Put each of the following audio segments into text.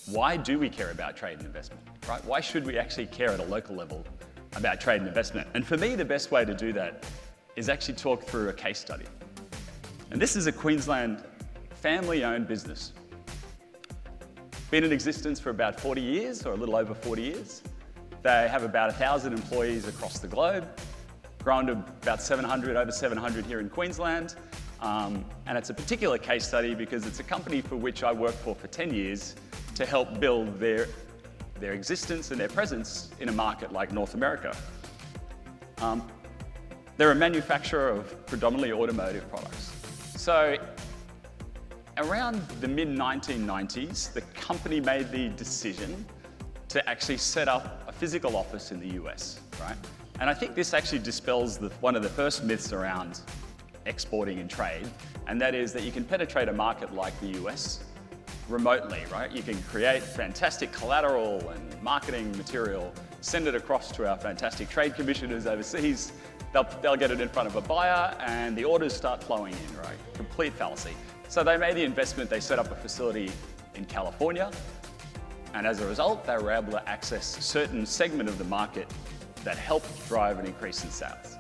why do we care about trade and investment, right? Why should we actually care at a local level about trade and investment? And for me, the best way to do that is actually talk through a case study. And this is a Queensland family-owned business. Been in existence for about 40 years, or a little over 40 years. They have about 1,000 employees across the globe, grown to about 700, over 700 here in Queensland. And it's a particular case study because it's a company for which I worked for 10 years to help build their existence and their presence in a market like North America. They're a manufacturer of predominantly automotive products. So around the mid-1990s, the company made the decision to actually set up a physical office in the US, right? And I think this actually dispels one of the first myths around exporting and trade, and that is that you can penetrate a market like the US remotely, right? You can create fantastic collateral and marketing material, send it across to our fantastic trade commissioners overseas. They'll get it in front of a buyer and the orders start flowing in, right? Complete fallacy. So they made the investment, they set up a facility in California, and as a result, they were able to access a certain segment of the market that helped drive an increase in sales.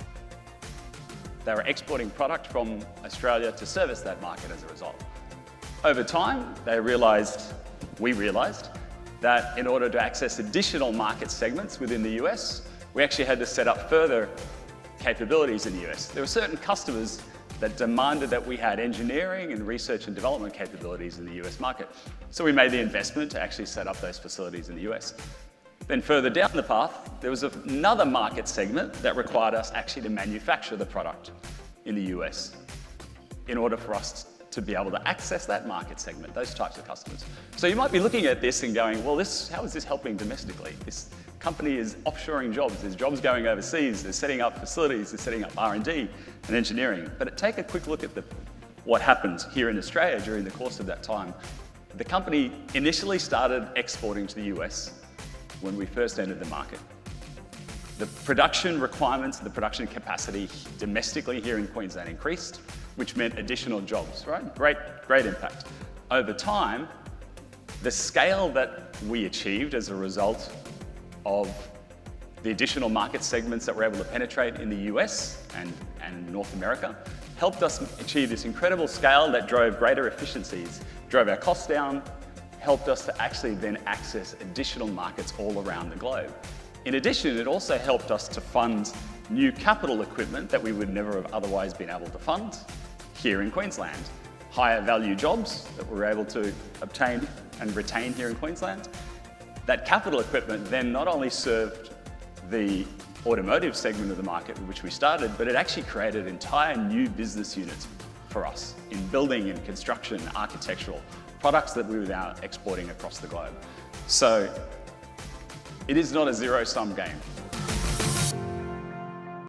They were exporting product from Australia to service that market as a result. Over time, we realized that in order to access additional market segments within the US, we actually had to set up further capabilities in the US. There were certain customers that demanded that we had engineering and research and development capabilities in the US market. So we made the investment to actually set up those facilities in the US. Then further down the path, there was another market segment that required us actually to manufacture the product in the US in order for us to be able to access that market segment, those types of customers. So you might be looking at this and going, well, how is this helping domestically? This company is offshoring jobs, there's jobs going overseas, they're setting up facilities, they're setting up R&D and engineering. But take a quick look at what happened here in Australia during the course of that time. The company initially started exporting to the US when we first entered the market. The production requirements, the production capacity domestically here in Queensland increased, which meant additional jobs, right? Great impact. Over time, the scale that we achieved as a result of the additional market segments that we're able to penetrate in the US and North America helped us achieve this incredible scale that drove greater efficiencies, drove our costs down, helped us to actually then access additional markets all around the globe. In addition, it also helped us to fund new capital equipment that we would never have otherwise been able to fund here in Queensland. Higher value jobs that we were able to obtain and retain here in Queensland. That capital equipment then not only served the automotive segment of the market in which we started, but it actually created entire new business units for us in building and construction, architectural products that we were now exporting across the globe. So it is not a zero-sum game.